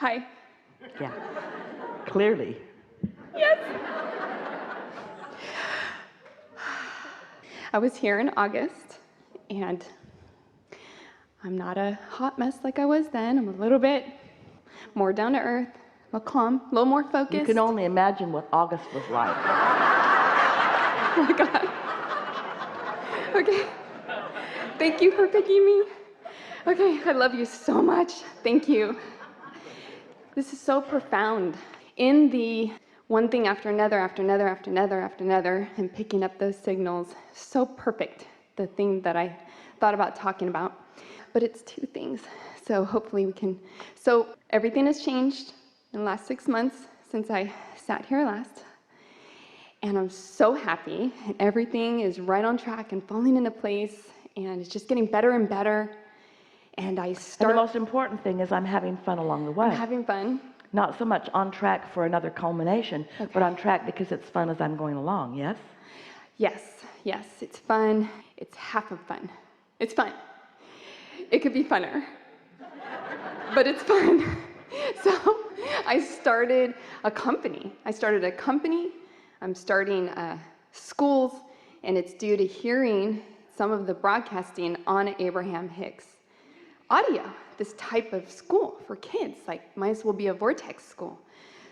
Hi. Yeah, clearly. Yes. I was here in August, and I'm not a hot mess like I was then. I'm a little bit more down to earth, a little calm, a little more focused. You can only imagine what August was like. Oh my God. Okay. Thank you for picking me. Okay, I love you so much. Thank you. This is so profound. In the one thing after another, after another, after another, after another, and picking up those signals, so perfect, the thing that I thought about talking about. But it's two things, so hopefully we can. So everything has changed in the last 6 months since I sat here last. And I'm so happy, and everything is right on track and falling into place, and it's just getting better and better. And And the most important thing is I'm having fun along the way. I'm having fun. Not so much on track for another culmination, Okay. but on track because it's fun as I'm going along, yes? Yes, it's fun. It's half of fun. It's fun. It could be funner, but it's fun. So I started a company. I'm starting schools, and it's due to hearing some of the broadcasting on Abraham Hicks audio, this type of school for kids, like might as well be a vortex school.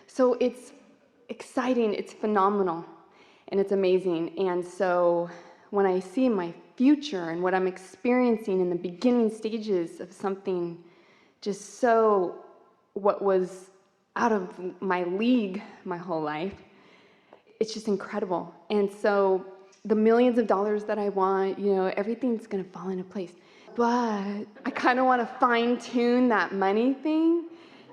So it's exciting, it's phenomenal, and it's amazing. And so when I see my future and what I'm experiencing in the beginning stages of something just so what was out of my league my whole life, it's just incredible. And so the millions of dollars that I want, everything's gonna fall into place. But I kind of want to fine-tune that money thing,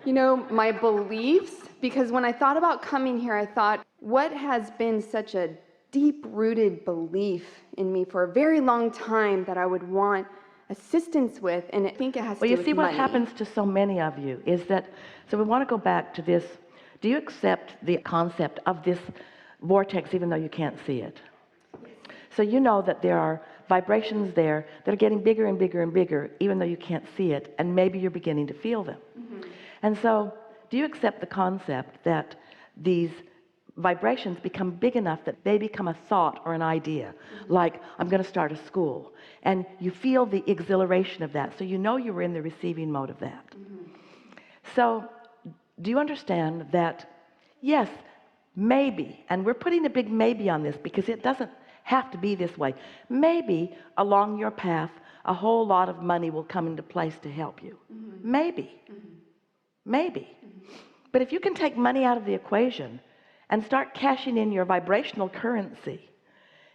my beliefs, because when I thought about coming here, I thought, what has been such a deep-rooted belief in me for a very long time that I would want assistance with, and I think it has to do with money. Well, you see, what happens to so many of you is that, so we want to go back to this. Do you accept the concept of this vortex even though you can't see it? So you know that there are vibrations there that are getting bigger and bigger and bigger, even though you can't see it, and maybe you're beginning to feel them. Mm-hmm. And so, do you accept the concept that these vibrations become big enough that they become a thought or an idea? Mm-hmm. Like, I'm going to start a school. And you feel the exhilaration of that, so you know you were in the receiving mode of that. Mm-hmm. So, do you understand that, yes, maybe, and we're putting a big maybe on this because it doesn't have to be this way. Maybe along your path, a whole lot of money will come into place to help you. Mm-hmm. Maybe. Mm-hmm. Maybe. Mm-hmm. But if you can take money out of the equation and start cashing in your vibrational currency,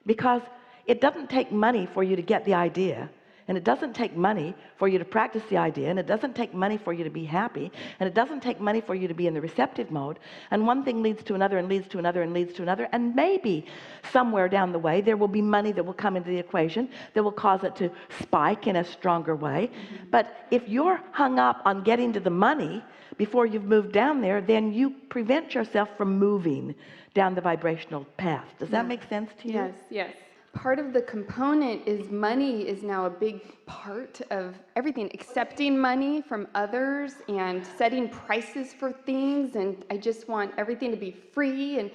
because it doesn't take money for you to get the idea, and it doesn't take money for you to practice the idea, and it doesn't take money for you to be happy, and it doesn't take money for you to be in the receptive mode, and one thing leads to another and leads to another and leads to another, and maybe somewhere down the way there will be money that will come into the equation that will cause it to spike in a stronger way. Mm-hmm. But if you're hung up on getting to the money before you've moved down there, then you prevent yourself from moving down the vibrational path. Does that make sense to you? Yes. Part of the component is money is now a big part of everything, accepting money from others and setting prices for things, and I just want everything to be free, and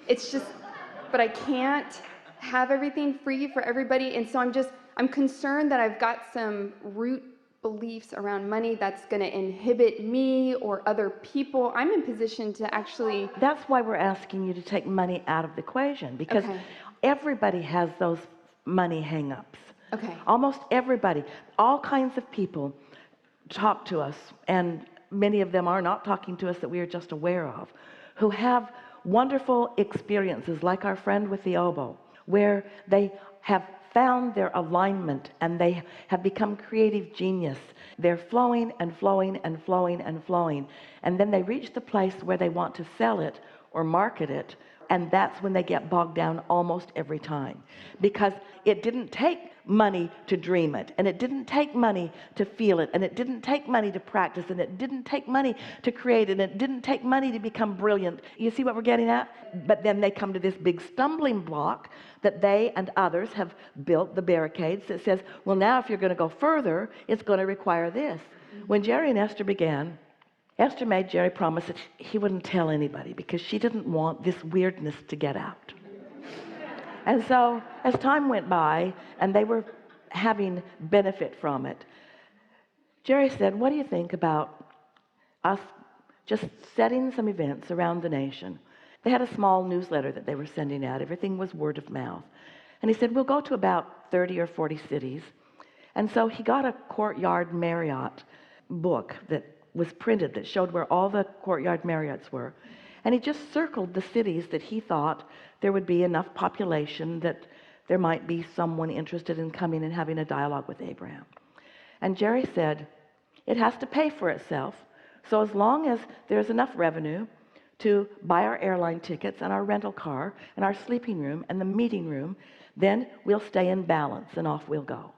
it's just, but I can't have everything free for everybody, and so I'm concerned that I've got some root beliefs around money that's going to inhibit me or other people. I'm in position to actually... That's why we're asking you to take money out of the equation, because everybody has those money hang-ups. Okay. Almost everybody. All kinds of people talk to us, and many of them are not talking to us that we are just aware of, who have wonderful experiences, like our friend with the oboe, where they have found their alignment and they have become creative genius. They're flowing and flowing and flowing and flowing, and then they reach the place where they want to sell it or market it, and that's when they get bogged down almost every time, because it didn't take money to dream it, and it didn't take money to feel it, and it didn't take money to practice, and it didn't take money to create it, and it didn't take money to become brilliant. You see what we're getting at? But then they come to this big stumbling block that they and others have built, the barricades, that says, well, now if you're going to go further, it's going to require this. When Jerry and Esther began Esther made Jerry promise that he wouldn't tell anybody because she didn't want this weirdness to get out. And so as time went by and they were having benefit from it, Jerry said, what do you think about us just setting some events around the nation? They had a small newsletter that they were sending out. Everything was word of mouth. And he said, we'll go to about 30 or 40 cities. And so he got a Courtyard Marriott book that was printed that showed where all the Courtyard Marriotts were. And he just circled the cities that he thought there would be enough population that there might be someone interested in coming and having a dialogue with Abraham. And Jerry said, it has to pay for itself. So as long as there's enough revenue to buy our airline tickets and our rental car and our sleeping room and the meeting room, then we'll stay in balance and off we'll go.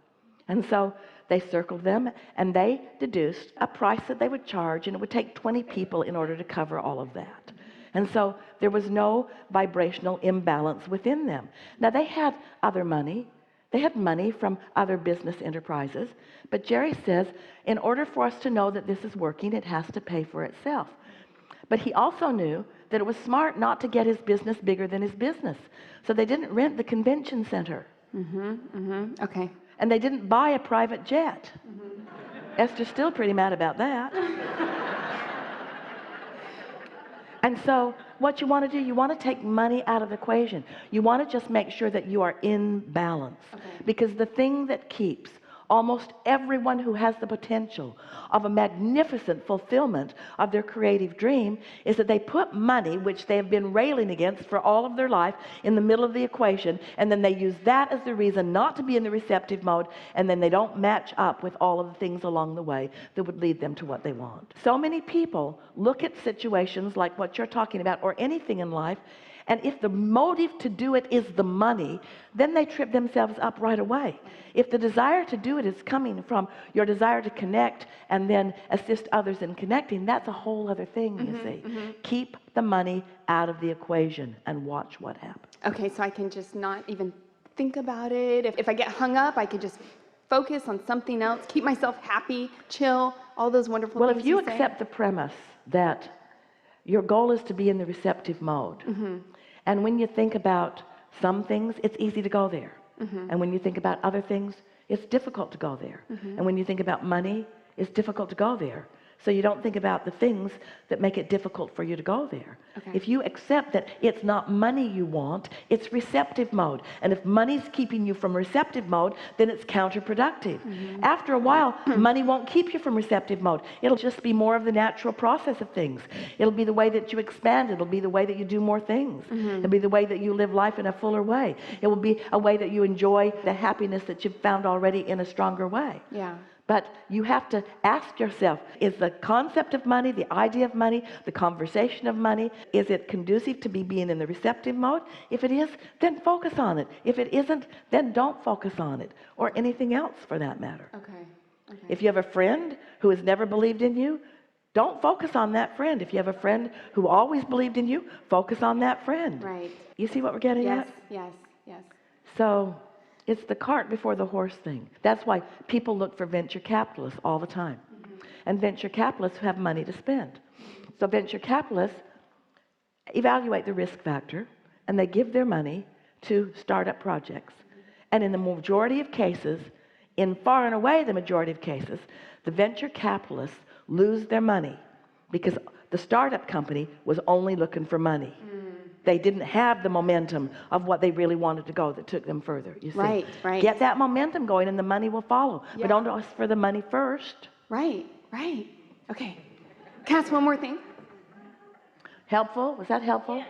And so they circled them and they deduced a price that they would charge, and it would take 20 people in order to cover all of that. And so there was no vibrational imbalance within them. Now they had other money. They had money from other business enterprises. But Jerry says, in order for us to know that this is working, it has to pay for itself. But he also knew that it was smart not to get his business bigger than his business. So they didn't rent the convention center. Okay. And they didn't buy a private jet. Esther's still pretty mad about that. And so what you want to do, you want to take money out of the equation. You want to just make sure that you are in balance. Okay. Because the thing that keeps almost everyone who has the potential of a magnificent fulfillment of their creative dream is that they put money, which they have been railing against for all of their life, in the middle of the equation, and then they use that as the reason not to be in the receptive mode, and then they don't match up with all of the things along the way that would lead them to what they want. So many people look at situations like what you're talking about, or anything in life, and if the motive to do it is the money, then they trip themselves up right away. If the desire to do it is coming from your desire to connect and then assist others in connecting, that's a whole other thing, you see. Keep the money out of the equation and watch what happens. Okay, so I can just not even think about it. If I get hung up, I can just focus on something else, keep myself happy, chill, all those wonderful things. Well, if you say. accept the premise that your goal is to be in the receptive mode, and when you think about some things, it's easy to go there. And when you think about other things, it's difficult to go there. And when you think about money, it's difficult to go there. So you don't think about the things that make it difficult for you to go there. Okay. If you accept that it's not money you want, it's receptive mode. And if money's keeping you from receptive mode, then it's counterproductive. After a while, money won't keep you from receptive mode. It'll just be more of the natural process of things. It'll be the way that you expand. It'll be the way that you do more things. It'll be the way that you live life in a fuller way. It will be a way that you enjoy the happiness that you've found already in a stronger way. Yeah. But you have to ask yourself, is the concept of money, the idea of money, the conversation of money, is it conducive to be being in the receptive mode? If it is, then focus on it. If it isn't, then don't focus on it, or anything else for that matter. Okay. If you have a friend who has never believed in you, don't focus on that friend. If you have a friend who always believed in you, focus on that friend. Right. You see what we're getting at? Yes. So it's the cart before the horse thing. That's why people look for venture capitalists all the time. And venture capitalists have money to spend. So venture capitalists evaluate the risk factor, and they give their money to startup projects. And in the majority of cases, in far and away the majority of cases, the venture capitalists lose their money because the startup company was only looking for money. They didn't have the momentum of what they really wanted to go that took them further, you see. Right. Get that momentum going and the money will follow. Yeah. But don't ask for the money first. Right. Okay. Can I ask one more thing? Helpful? Was that helpful?